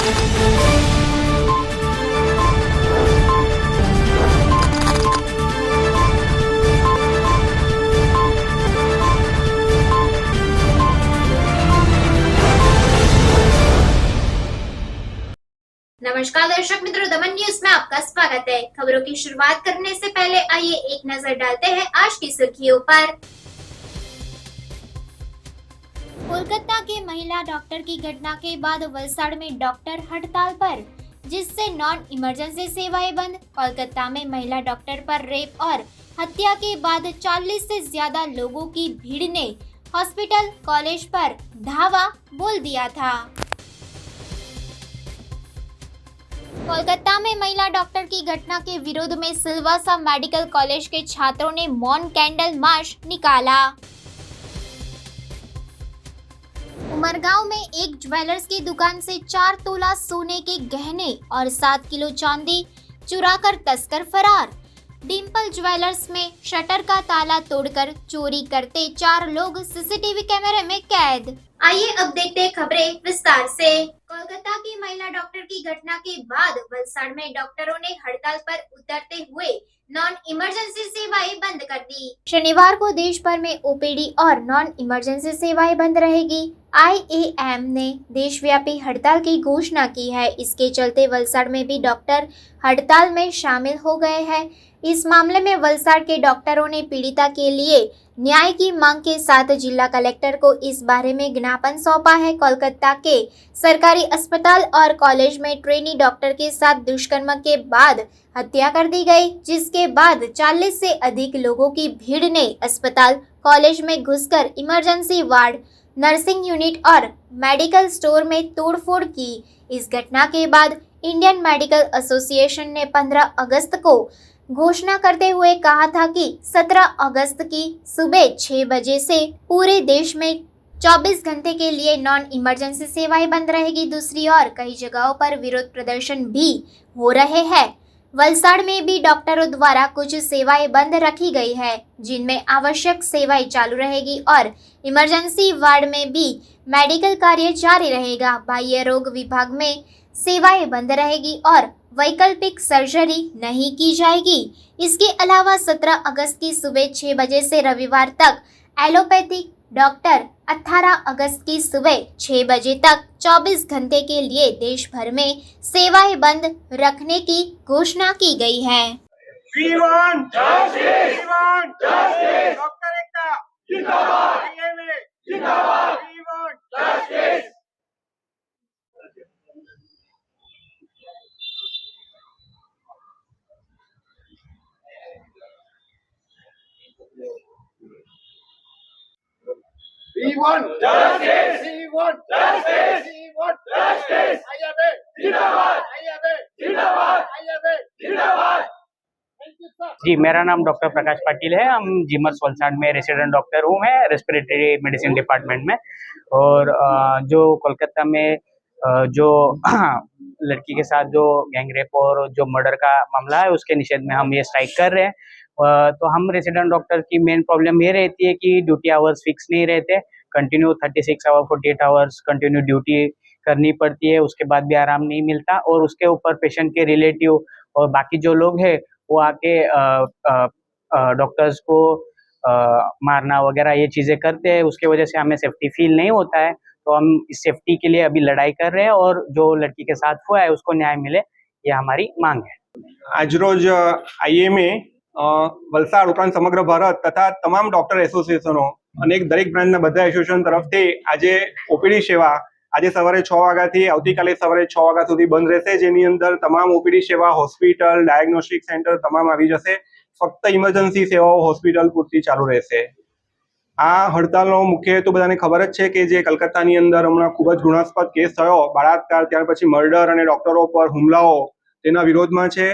नमस्कार दर्शक मित्रों, दमन न्यूज में आपका स्वागत है। खबरों की शुरुआत करने से पहले आइए एक नजर डालते हैं आज की सुर्खियों पर। कोलकाता के महिला डॉक्टर की घटना के बाद वलसाड़ में डॉक्टर हड़ताल पर, जिससे नॉन इमरजेंसी सेवाएं बंद। कोलकाता में महिला डॉक्टर पर रेप और हत्या के बाद 40 से ज्यादा लोगों की भीड़ ने हॉस्पिटल कॉलेज पर धावा बोल दिया था। कोलकाता में महिला डॉक्टर की घटना के विरोध में सिलवासा मेडिकल कॉलेज के छात्रों ने मौन कैंडल मार्च निकाला। उमरगांव में एक ज्वेलर्स की दुकान से 4 तोला सोने के गहने और 7 किलो चांदी चुराकर तस्कर फरार। डिम्पल ज्वेलर्स में शटर का ताला तोड़कर चोरी करते 4 लोग सीसीटीवी कैमरे में कैद। आइए अब देखते हैं खबरें विस्तार से। कोलकाता की महिला डॉक्टर की घटना के बाद वलसाड़ में डॉक्टरों ने हड़ताल पर उतरते हुए नॉन इमरजेंसी सेवाएं बंद कर दी। शनिवार को देश भर में ओपीडी और नॉन इमरजेंसी सेवाएं बंद रहेगी। आईएएम ने देशव्यापी हड़ताल की घोषणा की है। इसके चलते वलसाड़ में भी डॉक्टर हड़ताल में शामिल हो गए हैं। इस मामले में वलसाड़ के डॉक्टरों ने पीड़िता के लिए न्याय की मांग के साथ जिला कलेक्टर को इस बारे में ज्ञापन सौंपा है। कोलकाता के सरकारी अस्पताल और कॉलेज में ट्रेनी डॉक्टर के साथ दुष्कर्म के बाद हत्या कर दी गई, जिसके बाद 40 से अधिक लोगों की भीड़ ने अस्पताल कॉलेज में घुसकर इमरजेंसी वार्ड, नर्सिंग यूनिट और मेडिकल स्टोर में तोड़फोड़ की। इस घटना के बाद इंडियन मेडिकल एसोसिएशन ने 15 अगस्त को घोषणा करते हुए कहा था कि 17 अगस्त की सुबह 6 बजे से पूरे देश में 24 घंटे के लिए नॉन इमरजेंसी सेवाएं बंद रहेगी। दूसरी ओर कई जगहों पर विरोध प्रदर्शन भी हो रहे हैं। वलसाड़ में भी डॉक्टरों द्वारा कुछ सेवाएं बंद रखी गई है, जिनमें आवश्यक सेवाएं चालू रहेगी और इमरजेंसी वार्ड में भी मेडिकल कार्य जारी रहेगा। बाह्य रोग विभाग में सेवाएं बंद रहेगी और वैकल्पिक सर्जरी नहीं की जाएगी। इसके अलावा 17 अगस्त की सुबह 6 बजे से रविवार तक एलोपैथिक डॉक्टर, 18 अगस्त की सुबह 6 बजे तक 24 घंटे के लिए देश भर में सेवाएं बंद रखने की घोषणा की गई है। डॉक्टर एकता जिंदाबाद, आईएमए जिंदाबाद, justice. We want justice. We want justice. We want justice. IMA जिंदाबाद, IMA जिंदाबाद, IMA जिंदाबाद। जी, मेरा नाम डॉक्टर प्रकाश पाटिल है। हम जिमर्स वलसाड़ में रेसिडेंट डॉक्टर हूँ मैं, रेस्पिरेटरी मेडिसिन डिपार्टमेंट में। और जो कोलकाता में जो लड़की के साथ जो गैंगरेप और जो मर्डर का मामला है, उसके निषेध में हम ये स्ट्राइक कर रहे हैं। तो हम रेसिडेंट डॉक्टर की मेन प्रॉब्लम ये रहती है कि ड्यूटी आवर्स फिक्स नहीं रहते। Continue 36 hour 48 hours continue duty करनी पड़ती है, उसके बाद भी आराम नहीं मिलता। और उसके ऊपर पेशेंट के रिलेटिव और बाकी जो लोग हैं वो आके डॉक्टर्स को मारना वगैरह ये चीज़ें करते हैं। उसके वजह से हमें सेफ्टी फील नहीं होता है। तो हम इस सेफ्टी के लिए अभी लड़ाई कर रहे हैं और जो लड़की के साथ हुआ है उसको न्याय मिले, ये हमारी मांग है। आज रोज आईएमए वलसाड़ उपरांत समग्र भारत तथा तमाम डॉक्टर एसोसिएशनों अनेक दरेक ब्रांचना બધા એસોસિએશન તરફથી આજે ઓપીડી સેવા આજે સવારે 6 વાગ્યાથી આવતીકાલે સવારે 6 વાગ્યા સુધી બંધ રહેશે, જેની અંદર તમામ ઓપીડી સેવા, હોસ્પિટલ, ડાયગ્નોસ્ટિક સેન્ટર તમામ આવી જશે। ફક્ત ઇમરજન્સી સેવાઓ હોસ્પિટલ પૂરતી ચાલુ રહેશે। આ હડતાલનો મુખ્ય હેતુ બધાને ખબર જ છે કે જે કલકત્તાની અંદર હમણાં ખૂબ જ ઘૃણાસ્પદ કેસ થયો, બળાત્કાર, ત્યાર પછી મર્ડર અને ડોક્ટરો પર હુમલાઓ, તેના વિરોધમાં છે।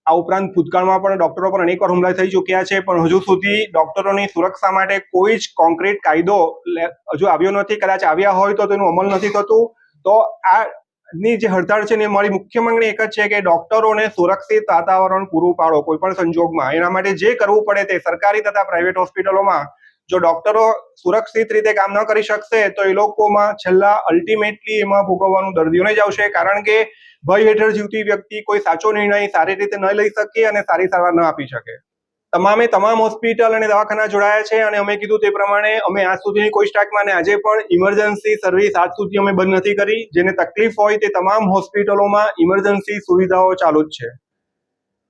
આ ઉપરાંત ભૂતકાળમાં પણ ડોક્ટરો પર અનેકવાર હુમલા થઈ ચૂક્યા છે, પણ હજુ સુધી ડોક્ટરોની સુરક્ષા માટે કોઈ જ કોન્ક્રીટ કાયદો હજુ આવ્યો નથી। કદાચ આવ્યા હોય તો તેનું અમલ નથી થતું। તો આની જે હડતાળ છે ને, મારી મુખ્ય માંગણી એક જ છે કે ડોક્ટરોને સુરક્ષિત વાતાવરણ પૂરું પાડો કોઈ પણ સંજોગમાં। એના માટે જે કરવું પડે તે સરકારી તથા પ્રાઇવેટ હોસ્પિટલોમાં જો ડોક્ટરો સુરક્ષિત રીતે કામ ન કરી શકશે તો એ લોકોમાં છેલ્લા અલ્ટિમેટલી એમાં ભોગવવાનું દર્દીઓને જ આવશે, કારણ કે ભય હેઠળ જીવતી વ્યક્તિ કોઈ સાચો નિર્ણય સારી રીતે ન લઈ શકે અને સારી સારવાર ન આપી શકે. તમામ હોસ્પિટલ અને દવાખાના જોડાયા છે અને અમે કીધું તે પ્રમાણે અમે આજ સુધીની કોઈ સ્ટ્રાઇકમાં અને આજે પણ ઇમરજન્સી સર્વિસ આજ સુધી અમે બંધ નથી કરી. જેને તકલીફ હોય તે તમામ હોસ્પિટલોમાં ઇમરજન્સી સુવિધાઓ ચાલુ જ છે.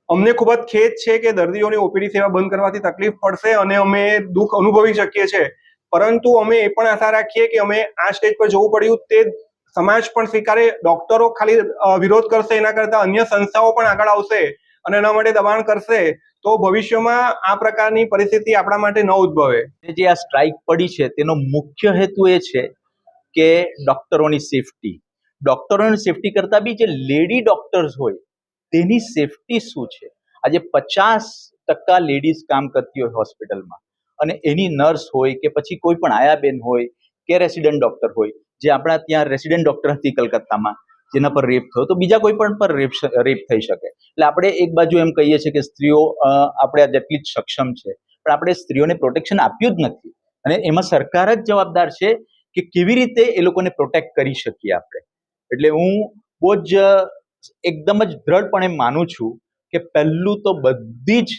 અમને ખૂબ જ ખેદ છે કે દર્દીઓની ઓપીડી સેવા બંધ કરવાથી તકલીફ પડશે અને અમે દુઃખ અનુભવી શકીએ છીએ, પરંતુ અમે એ પણ આશા રાખીએ કે અમે આ સ્ટેજ પર જવું પડ્યું તે સમાજ પણ સ્વીકારે. ડોક્ટરો ખાલી વિરોધ કરશે એના કરતા અન્ય સંસ્થાઓ પણ આગળ આવશે અને એના માટે દબાણ કરશે તો ભવિષ્યમાં આ પ્રકારની પરિસ્થિતિ આપણા માટે ન ઉદ્ભવે. જે આ સ્ટ્રાઇક પડી છે તેનો મુખ્ય હેતુ એ છે કે ડોક્ટરોની સેફટી કરતા બી જે લેડી ડોક્ટર્સ હોય તેની સેફટી શું છે. આજે 50% લેડીઝ કામ કરતી હોય હોસ્પિટલમાં અને એની નર્સ હોય કે પછી કોઈ પણ આયાબેન હોય કે રેસિડન્ટ ડોક્ટર હોય, જે આપણા ત્યાં રેસિડન્ટ ડોક્ટર હતી કલકત્તામાં જેના પર રેપ થયો, તો બીજા કોઈ પણ પર રેપ થઈ શકે. એટલે આપણે એક બાજુ એમ કહીએ છીએ કે સ્ત્રીઓ આપણે જેટલી જ સક્ષમ છે, પણ આપણે સ્ત્રીઓને પ્રોટેક્શન આપ્યું જ નથી અને એમાં સરકાર જ જવાબદાર છે કે કેવી રીતે એ લોકોને પ્રોટેક્ટ કરી શકીએ આપણે. એટલે હું બહુ જ એકદમ જ દ્રઢપણે માનું છું કે પહેલું તો બધી જ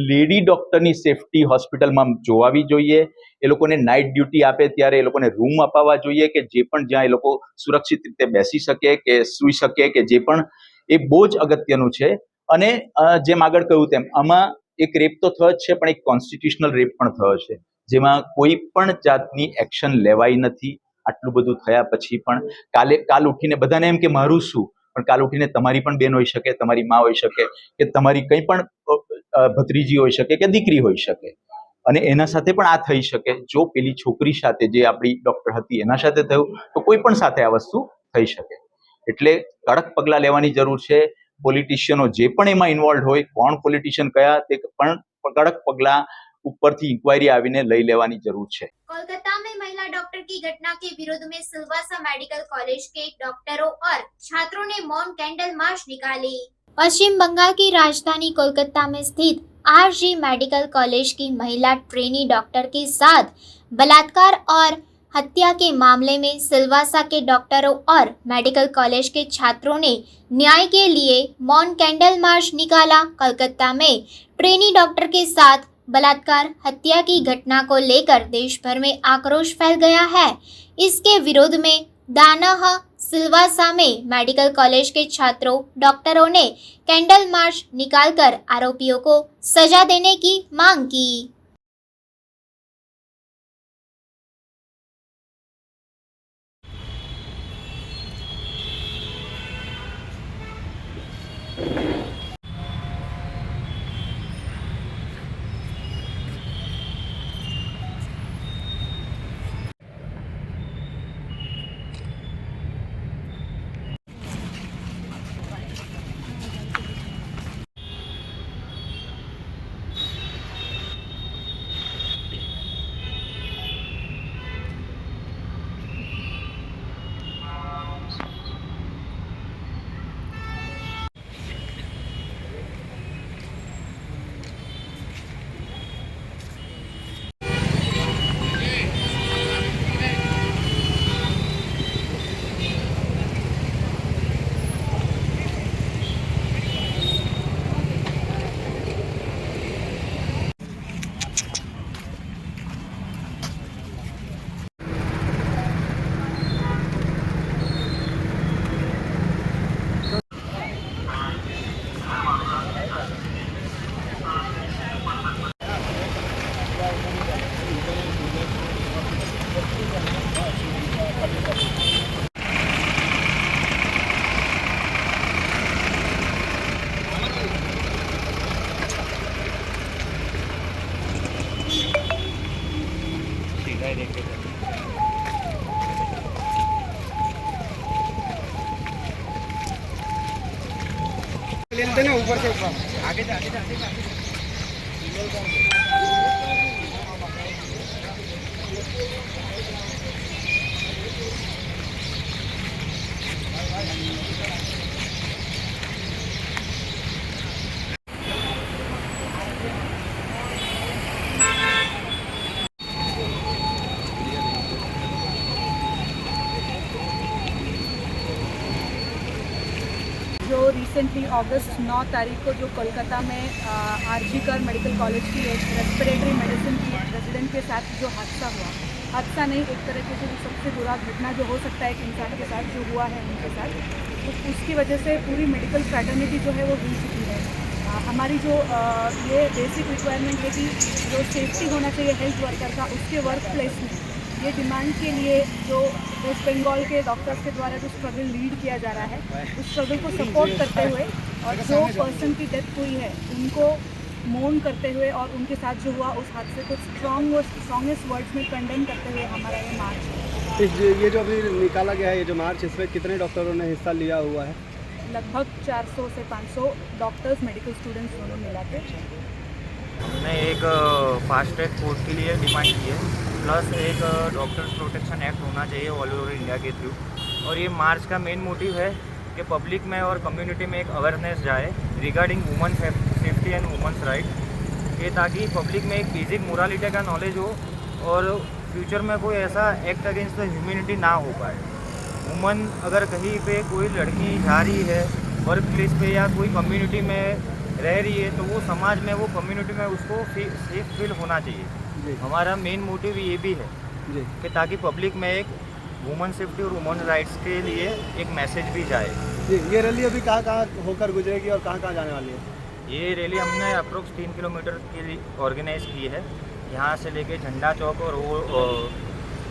લેડી ડોક્ટરની સેફટી હોસ્પિટલમાં જોવાવી જોઈએ. એ લોકોને નાઇટ ડ્યુટી આપે ત્યારે એ લોકોને રૂમ અપાવવા જોઈએ કે જે પણ જ્યાં એ લોકો સુરક્ષિત રીતે બેસી શકે કે સૂઈ શકે કે જે પણ, એ બહુ જ અગત્યનું છે. અને જેમ આગળ કહ્યું તેમ આમાં એક રેપ તો થયો જ છે, પણ એક કોન્સ્ટિટ્યુશનલ રેપ પણ થયો છે જેમાં કોઈ પણ જાતની એક્શન લેવાઈ નથી. આટલું બધું થયા પછી પણ કાલ ઉઠીને બધાને એમ કે મારું શું, પણ કાલ ઉઠીને તમારી પણ બેન હોઈ શકે, તમારી માં હોઈ શકે કે તમારી કંઈ પણ ભત્રીજી હોઈ શકે કે દીકરી હોઈ શકે અને એના સાથે પણ આ થઈ શકે. જો પેલી છોકરી સાથે જે આપણી ડોક્ટર હતી એના સાથે થયું તો કોઈ પણ સાથે આ વસ્તુ થઈ શકે. એટલે કડક પગલાં લેવાની જરૂર છે. પોલિટિશિયનો જે પણ એમાં ઇન્વોલ્વ હોય, કોણ પોલિટિશિયન કયા, તે પણ કડક પગલાં ऊपर इंक्वायरी आवीने लई लेवानी जरूर है। कोलकाता में महिला डॉक्टर की घटना के विरोध में सिलवासा मेडिकल कॉलेज के डॉक्टरों और छात्रों ने मौन कैंडल मार्च निकाली। पश्चिम बंगाल की राजधानी कोलकाता में स्थित आरजी मेडिकल कॉलेज की महिला ट्रेनी डॉक्टर के साथ बलात्कार और हत्या के मामले में सिलवासा के डॉक्टरों और मेडिकल कॉलेज के छात्रों ने न्याय के लिए मौन कैंडल मार्च निकाला। कोलकाता में ट्रेनी डॉक्टर के साथ बलात्कार हत्या की घटना को लेकर देश भर में आक्रोश फैल गया है। इसके विरोध में दानाह सिलवासा में मेडिकल कॉलेज के छात्रों डॉक्टरों ने कैंडल मार्च निकालकर आरोपियों को सजा देने की मांग की। ऊपर से ऊपर आगे जा रिसेंटली अगस्त 9 तारीख को जो कोलकाता में आरजीकर मेडिकल कॉलेज की एक रेस्पिरेटरी मेडिसिन की रेजिडेंट के साथ जो हादसा हुआ, हादसा नहीं एक तरीके से सबसे बुरा घटना जो हो सकता है एक इंसान के साथ जो हुआ है उनके साथ, तो उसकी वजह से पूरी मेडिकल फ्रैटर्निटी जो है वो हिल चुकी है। हमारी जो ये बेसिक रिक्वायरमेंट है कि जो सेफ्टी होना चाहिए हेल्थ वर्कर का उसके वर्क प्लेस में, ये डिमांड के लिए जो वेस्ट बंगाल के डॉक्टर्स के द्वारा जो स्ट्रगल लीड किया जा रहा है उस स्ट्रगल को सपोर्ट करते हुए और जो पर्सन की डेथ हुई है उनको मौन करते हुए और उनके साथ जो हुआ उस हादसे को स्ट्रॉन्गेस्ट वर्ड्स में कंडेम करते हुए हमारा ये मार्च है। ये जो अभी निकाला गया है ये जो मार्च, इसमें कितने डॉक्टरों ने हिस्सा लिया हुआ है? लगभग 400 से 500 डॉक्टर्स मेडिकल स्टूडेंट्स दोनों मिला के हमने एक फास्ट ट्रैक कोर्ट के लिए डिमांड की है, प्लस एक डॉक्टर्स प्रोटेक्शन एक्ट होना चाहिए ऑल ओवर इंडिया के थ्रू। और ये मार्च का मेन मोटिव है कि पब्लिक में और कम्युनिटी में एक अवेयरनेस जाए regarding women safety and women's right के, ताकि पब्लिक में एक बेसिक मोरालिटी का नॉलेज हो और फ्यूचर में कोई ऐसा एक्ट अगेंस्ट द ह्यूमैनिटी ना हो पाए। वुमन अगर कहीं पे कोई लड़की जा रही है वर्क प्लेस पे या कोई कम्युनिटी में रह रही है तो वो समाज में वो कम्युनिटी में उसको सेफ फील होना चाहिए। हमारा मेन मोटिव ये भी है कि ताकि पब्लिक में एक वुमेन सेफ्टी और वुमेन राइट्स के लिए एक मैसेज भी जाए। ये रैली अभी कहाँ होकर गुजरेगी और कहाँ जाने वाली है? ये रैली हमने अप्रोक्स 3 किलोमीटर के लिए ऑर्गेनाइज की है, यहाँ से लेके झंडा चौक और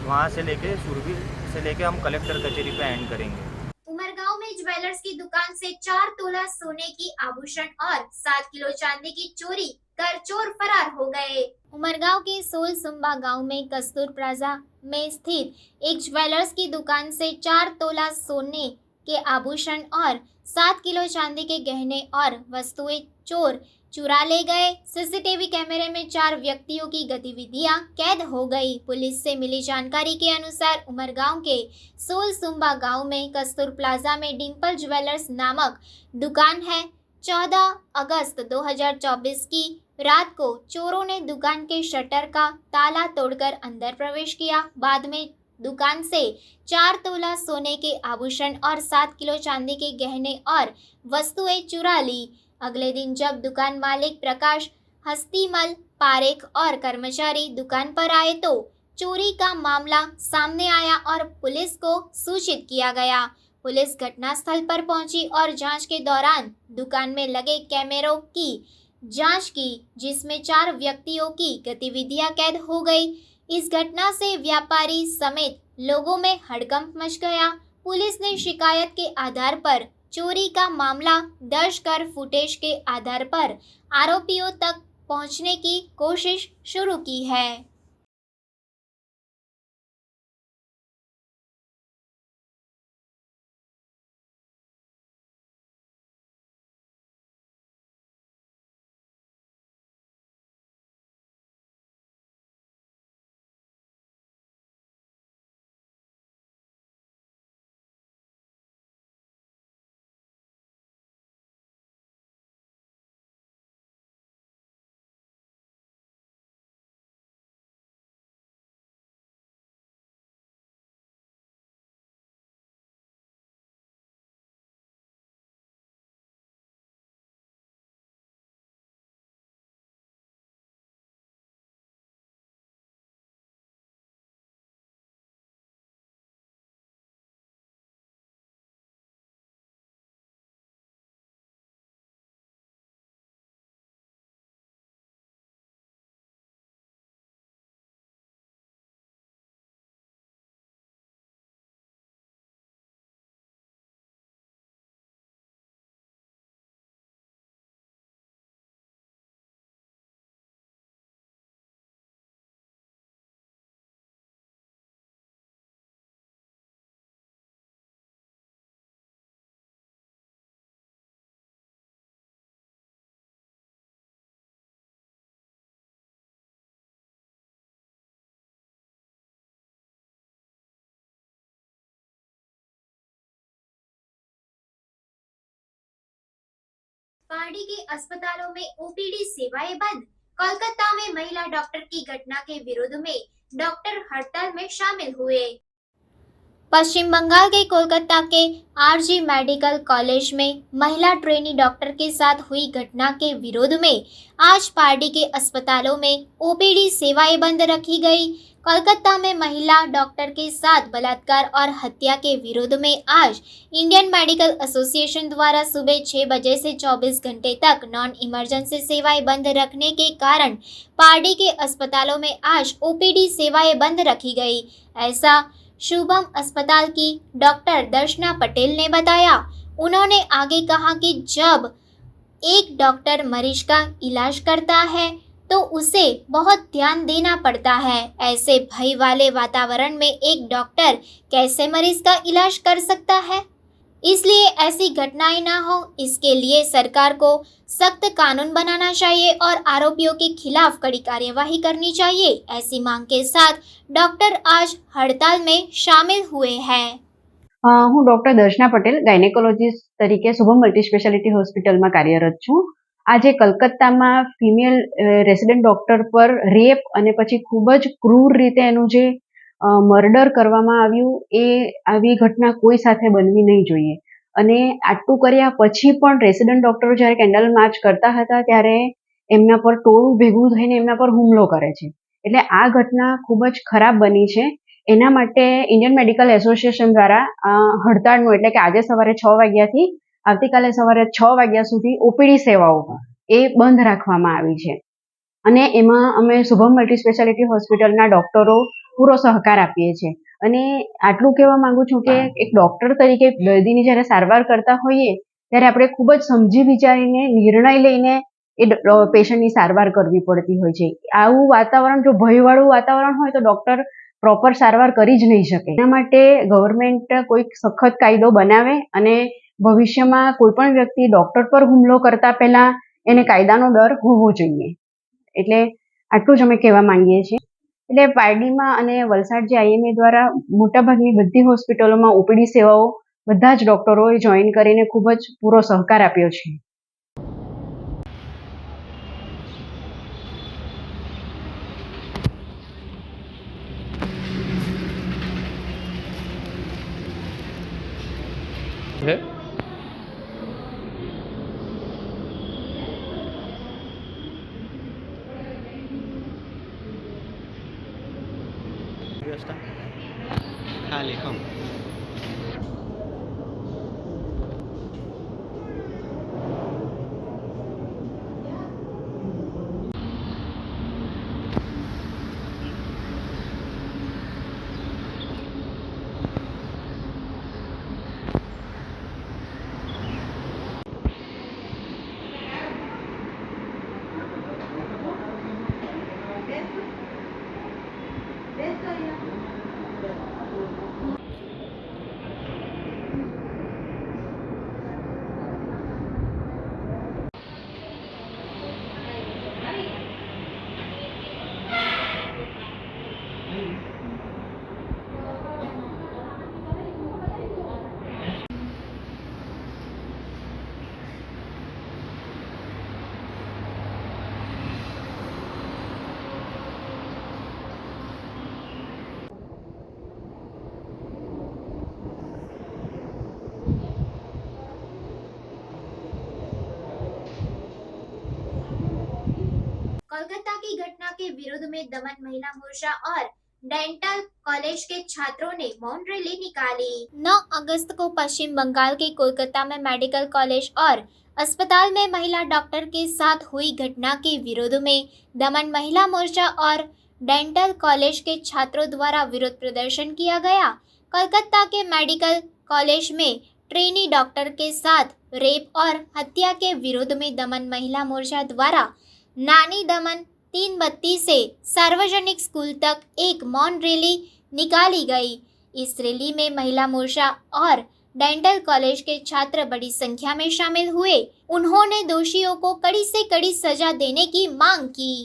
वहाँ से लेके सुरभि से लेके हम कलेक्टर कचहरी पे एंड करेंगे। उमरगांव में ज्वेलर्स की दुकान से 4 तोला सोने की आभूषण और 7 किलो चांदी की चोरी कर चोर फरार हो गए। उमरगांव के सोल सुंबा गांव में कस्तूर प्लाजा में स्थित एक ज्वेलर्स की दुकान से 4 तोला सोने के आभूषण और 7 किलो चांदी के गहने और वस्तुएं चोर चुरा ले गए। सीसीटीवी कैमरे में 4 व्यक्तियों की गतिविधियां कैद हो गई। पुलिस से मिली जानकारी के अनुसार उमरगांव के सोल सुंबा गांव में कस्तूर प्लाजा में डिम्पल ज्वेलर्स नामक दुकान है। 14 अगस्त 2024 की रात को चोरों ने दुकान के शटर का ताला तोड़कर अंदर प्रवेश किया। बाद में दुकान से 4 तोला सोने के आभूषण और 7 किलो चांदी के गहने और वस्तुएं चुरा ली। अगले दिन जब दुकान मालिक प्रकाश हस्तीमल पारेख और कर्मचारी दुकान पर आए तो चोरी का मामला सामने आया और पुलिस को सूचित किया गया। पुलिस घटनास्थल पर पहुंची और जांच के दौरान दुकान में लगे कैमरों की जांच की, जिसमें 4 व्यक्तियों की गतिविधियां कैद हो गई। इस घटना से व्यापारी समेत लोगों में हड़कंप मच गया। पुलिस ने शिकायत के आधार पर चोरी का मामला दर्ज कर फुटेज के आधार पर आरोपियों तक पहुंचने की कोशिश शुरू की है। पार्टी के अस्पतालों में ओपीडी सेवाएं बंद। कोलकाता में महिला डॉक्टर की घटना के विरोध में डॉक्टर हड़ताल में शामिल हुए। पश्चिम बंगाल के कोलकाता के आरजी मेडिकल कॉलेज में महिला ट्रेनी डॉक्टर के साथ हुई घटना के विरोध में आज पार्टी के अस्पतालों में ओपीडी सेवाएं बंद रखी गई। कोलकाता में महिला डॉक्टर के साथ बलात्कार और हत्या के विरोध में आज इंडियन मेडिकल एसोसिएशन द्वारा सुबह 6 बजे से 24 घंटे तक नॉन इमरजेंसी सेवाएं बंद रखने के कारण पार्टी के अस्पतालों में आज ओपीडी सेवाएं बंद रखी गई। ऐसा शुभम अस्पताल की डॉक्टर दर्शना पटेल ने बताया। उन्होंने आगे कहा कि जब एक डॉक्टर मरीज का इलाज करता है तो उसे बहुत ध्यान देना पड़ता है। ऐसे भय वाले वातावरण में एक डॉक्टर कैसे मरीज का इलाज कर सकता है? इसलिए ऐसी घटनाएं ना हो, इसके लिए सरकार को सख्त कानून बनाना चाहिए और आरोपियों के खिलाफ कड़ी कार्यवाही करनी चाहिए। ऐसी मांग के साथ डॉक्टर आज हड़ताल में शामिल हुए हैं। હું ડોક્ટર દર્શના પટેલ ગાયનેકોલોજીસ્ટ તરીકે શુભમ મલ્ટી સ્પેશિયાલિટી હોસ્પિટલમાં કાર્યરત છું. આજે કલકત્તામાં ફિમેલ રેસિડેન્ટ ડોક્ટર પર રેપ અને પછી ખૂબ જ ક્રૂર રીતે એનું જે મર્ડર કરવામાં આવ્યું, એ આવી ઘટના કોઈ સાથે બનવી નહીં જોઈએ. અને આટલું કર્યા પછી પણ રેસિડેન્ટ ડોક્ટરો જ્યારે કેન્ડલ માર્ચ કરતા હતા ત્યારે એમના પર ટોળું ભેગું થઈને એમના પર હુમલો કરે છે. એટલે આ ઘટના ખૂબ જ ખરાબ બની છે. એના માટે ઇન્ડિયન મેડિકલ એસોસિએશન દ્વારા હડતાળનું એટલે કે આજે સવારે 6 વાગ્યાથી આવતીકાલે સવારે 6 વાગ્યા સુધી ઓપીડી સેવાઓ એ બંધ રાખવામાં આવી છે. અને એમાં અમે શુભમ મલ્ટી સ્પેશિયાલિટી હોસ્પિટલના ડોક્ટરો પૂરો સહકાર આપીએ છીએ. અને આટલું કહેવા માંગુ છું કે એક ડોક્ટર તરીકે દર્દીની જ્યારે સારવાર કરતા હોઈએ ત્યારે આપણે ખૂબ જ સમજી વિચારીને નિર્ણય લઈને એ પેશન્ટની સારવાર કરવી પડતી હોય છે. આવું વાતાવરણ જો ભયવાળું વાતાવરણ હોય તો ડોક્ટર પ્રોપર સારવાર કરી જ નહીં શકે. એના માટે ગવર્મેન્ટ કોઈ સખત કાયદો બનાવે અને ભવિષ્યમાં કોઈ પણ વ્યક્તિ ડોક્ટર પર હુમલો કરતા પહેલા એને કાયદાનો ડર હોવો જોઈએ. એટલે આટલું જ અમે કહેવા માંગીએ છીએ. એટલે પારડીમાં અને વલસાડ જે આઈએમએ દ્વારા મોટાભાગની બધી હોસ્પિટલોમાં ઓપીડી સેવાઓ બધા જ ડોક્ટરોએ જોઈન કરીને ખૂબ જ પૂરો સહકાર આપ્યો છે. है हाँ लिखो कोलकाता की घटना के विरोध में दमन महिला मोर्चा और डेंटल कॉलेज के छात्रों ने मौन रैली निकाली। 9 अगस्त को पश्चिम बंगाल के कोलकाता में मेडिकल कॉलेज और अस्पताल में महिला डॉक्टर के साथ हुई घटना के विरोध में दमन महिला मोर्चा और डेंटल कॉलेज के छात्रों द्वारा विरोध प्रदर्शन किया गया। कोलकाता के मेडिकल कॉलेज में ट्रेनी डॉक्टर के साथ रेप और हत्या के विरोध में दमन महिला मोर्चा द्वारा नानी दमन 3 बत्ती से सार्वजनिक स्कूल तक एक मौन रैली निकाली गई। इस रैली में महिला मोर्चा और डेंटल कॉलेज के छात्र बड़ी संख्या में शामिल हुए। उन्होंने दोषियों को कड़ी से कड़ी सजा देने की मांग की।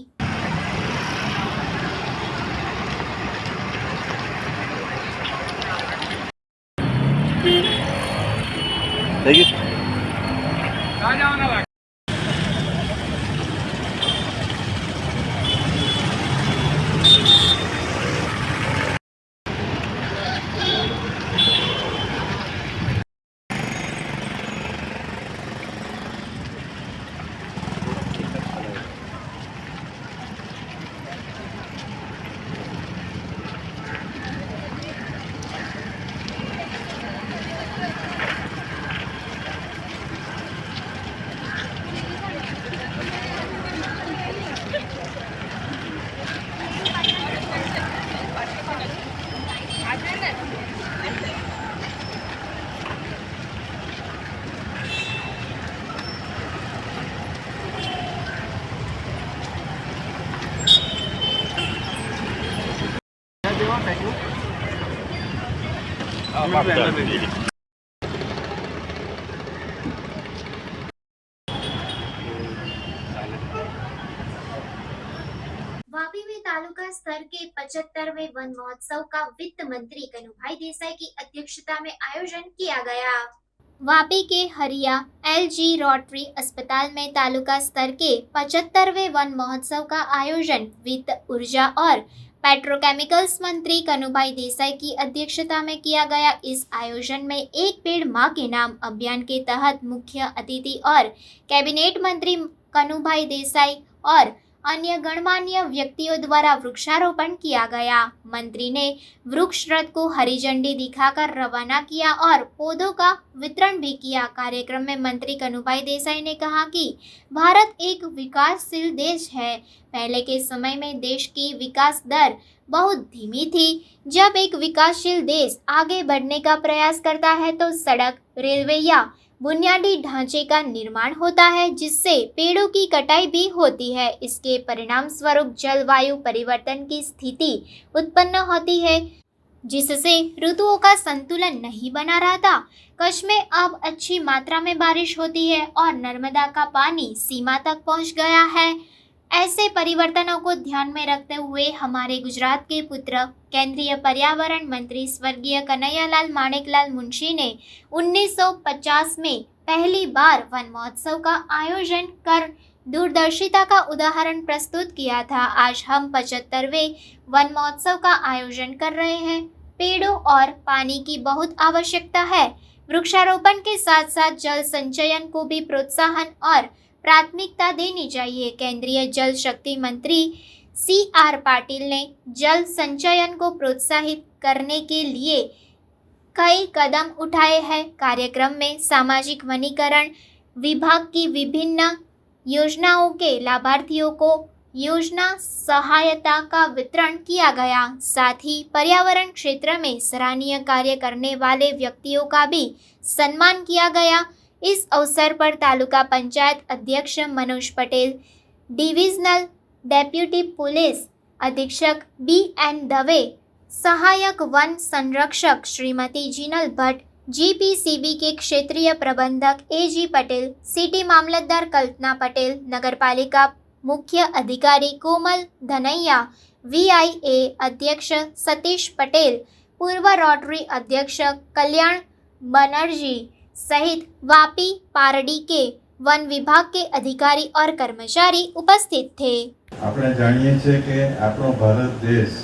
वापी में तालुका स्तर के 75वें वन महोत्सव का वित्त मंत्री कनुभाई देसाई की अध्यक्षता में आयोजन किया गया। वापी के हरिया एलजी रोटरी अस्पताल में तालुका स्तर के 75वें वन महोत्सव का आयोजन वित्त, ऊर्जा और पेट्रोकेमिकल्स मंत्री कनुभाई देसाई की अध्यक्षता में किया गया। इस आयोजन में एक पेड़ मां के नाम अभियान के तहत मुख्य अतिथि और कैबिनेट मंत्री कनुभाई देसाई और अन्य गणमान्य व्यक्तियों द्वारा वृक्षारोपण किया गया। मंत्री ने वृक्ष रथ को हरी झंडी दिखाकर रवाना किया और पौधों का वितरण भी किया। कार्यक्रम में मंत्री कनुभाई देसाई ने कहा कि भारत एक विकासशील देश है। पहले के समय में देश की विकास दर बहुत धीमी थी। जब एक विकासशील देश आगे बढ़ने का प्रयास करता है तो सड़क, रेलवे या बुनियादी ढांचे का निर्माण होता है, जिससे पेड़ों की कटाई भी होती है। इसके परिणाम स्वरूप जलवायु परिवर्तन की स्थिति उत्पन्न होती है, जिससे ऋतुओं का संतुलन नहीं बना रहता। कच्छ में अब अच्छी मात्रा में बारिश होती है और नर्मदा का पानी सीमा तक पहुंच गया है। ऐसे परिवर्तनों को ध्यान में रखते हुए हमारे गुजरात के पुत्र केंद्रीय पर्यावरण मंत्री स्वर्गीय कन्हैयालाल माणेकलाल मुंशी ने 1950 में पहली बार वन महोत्सव का आयोजन कर दूरदर्शिता का उदाहरण प्रस्तुत किया था। आज हम 75वें वन महोत्सव का आयोजन कर रहे हैं। पेड़ों और पानी की बहुत आवश्यकता है। वृक्षारोपण के साथ साथ जल संचयन को भी प्रोत्साहन और प्राथमिकता देनी चाहिए। केंद्रीय जल शक्ति मंत्री CR पाटिल ने जल संचयन को प्रोत्साहित करने के लिए कई कदम उठाए हैं। कार्यक्रम में सामाजिक वनीकरण विभाग की विभिन्न योजनाओं के लाभार्थियों को योजना सहायता का वितरण किया गया। साथ ही पर्यावरण क्षेत्र में सराहनीय कार्य करने वाले व्यक्तियों का भी सम्मान किया गया। इस अवसर पर तालुका पंचायत अध्यक्ष Manoj Patel, divisional deputy police अधीक्षक BN दवे, सहायक वन संरक्षक श्रीमती जिनल भट्ट, GPCB के क्षेत्रीय प्रबंधक AG पटेल, सिटी मामलतदार कल्पना पटेल, नगरपालिका मुख्य अधिकारी कोमल धनैया, VIA अध्यक्ष सतीश पटेल, पूर्व रोटरी अध्यक्ष कल्याण बनर्जी सहित वापी पारडी के वन विभाग के अधिकारी और कर्मचारी उपस्थित थे। આપણે જાણીએ છીએ કે આપણો ભારત દેશ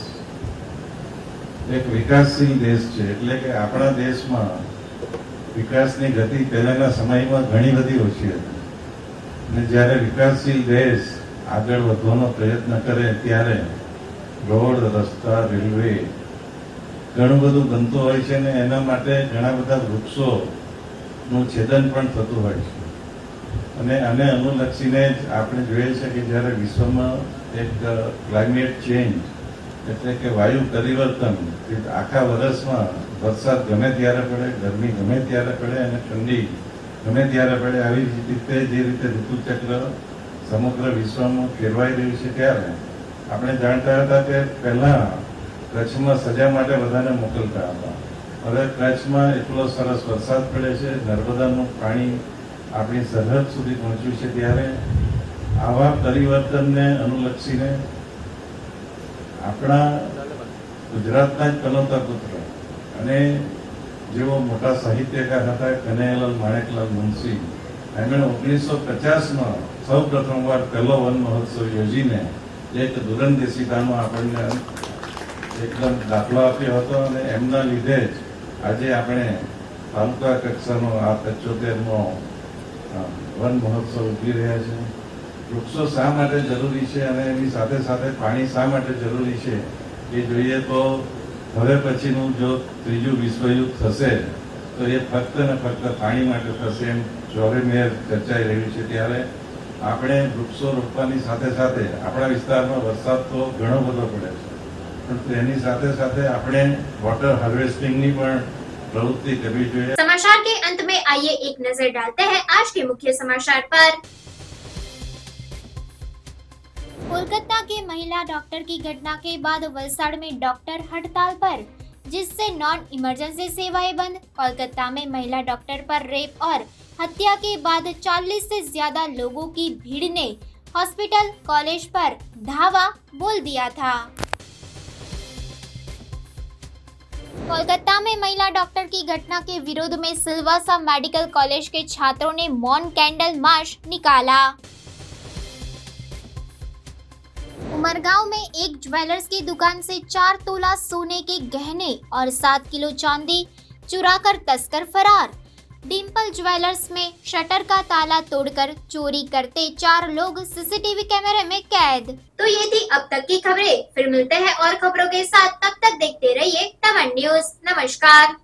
એક વિકાસશીલ દેશ છે, એટલે કે આપણા દેશમાં વિકાસની ગતિ પહેલાના સમયમાં ઘણી બધી ઓછી હતી અને જ્યારે વિકાસશીલ દેશ આગળ વધવાનો પ્રયત્ન કરે ત્યારે રોડ, રસ્તા, રેલવે ઘણું બધું બનતું હોય છે ને એના માટે ઘણા બધા વૃક્ષોનું છેદન પણ થતું હોય છે અને આને અનુલક્ષીને જ આપણે જોઈએ છે કે જ્યારે વિશ્વમાં એક ક્લાઇમેટ ચેન્જ એટલે કે વાયુ પરિવર્તન, આખા વર્ષમાં વરસાદ ગમે ત્યારે પડે, ગરમી ગમે ત્યારે પડે અને ઠંડી ગમે ત્યારે પડે, આવી રીતે જે રીતે ઋતુચક્ર સમગ્ર વિશ્વમાં ફેરવાઈ રહ્યું છે ત્યારે આપણે જાણતા હતા કે પહેલાં કચ્છમાં સજા માટે બધાને મોકલતા હતા. હવે કચ્છમાં એટલો સરસ વરસાદ પડે છે, નર્મદાનું પાણી આપણી સરહદ સુધી પહોંચ્યું છે ત્યારે આવા પરિવર્તનને અનુલક્ષીને આપણા ગુજરાતના જ કનોતા પુત્ર અને જેઓ મોટા સાહિત્યકાર હતા કનૈયાલાલ માણેકલાલ મુનશી, એમણે 1950માં સૌ પ્રથમવાર પહેલો વન મહોત્સવ યોજીને એક દૂરંદેશિતાનો આપણને એકદમ દાખલો આપ્યો હતો અને એમના લીધે જ આજે આપણે તાલુકા કક્ષાનો આ 75મો વન મહોત્સવ ઉજવી રહ્યા છે. વૃક્ષો શા માટે જરૂરી છે અને એની સાથે સાથે પાણી શા માટે જરૂરી છે એ જોઈએ તો હવે પછીનું જો ત્રીજું વિશ્વયુદ્ધ થશે તો એ ફક્ત ને ફક્ત પાણી માટે થશે એમ ચોરેમેર ચર્ચાઈ રહ્યું છે. ત્યારે આપણે વૃક્ષો રોપવાની સાથે સાથે આપણા વિસ્તારમાં વરસાદ તો ઘણો બધો પડે છે, પણ તેની સાથે સાથે આપણે વોટર હાર્વેસ્ટિંગની પણ प्रवृत्ति करनी चाहिए। समाचार के अंत में आइए एक नजर डालते हैं आज के मुख्य समाचार पर। कोलकाता के महिला डॉक्टर की घटना के बाद वलसाड़ में डॉक्टर हड़ताल पर। जिससे नॉन इमरजेंसी सेवाएं बंद। कोलकाता में महिला डॉक्टर पर रेप और हत्या के बाद 40 से ज्यादा लोगों की भीड़ ने हॉस्पिटल कॉलेज पर धावा बोल दिया था। कोलकाता में महिला डॉक्टर की घटना के विरोध में सिलवासा मेडिकल कॉलेज के छात्रों ने मौन कैंडल मार्च निकाला। उमरगांव में एक ज्वेलर्स की दुकान से 4 तोला सोने के गहने और 7 किलो चांदी चुराकर तस्कर फरार। डिम्पल ज्वेलर्स में शटर का ताला तोड़कर चोरी करते 4 लोग सीसीटीवी कैमरे में कैद। तो ये थी अब तक की खबरें। फिर मिलते हैं और खबरों के साथ, तब तक देखते रहिए तमन न्यूज। नमस्कार।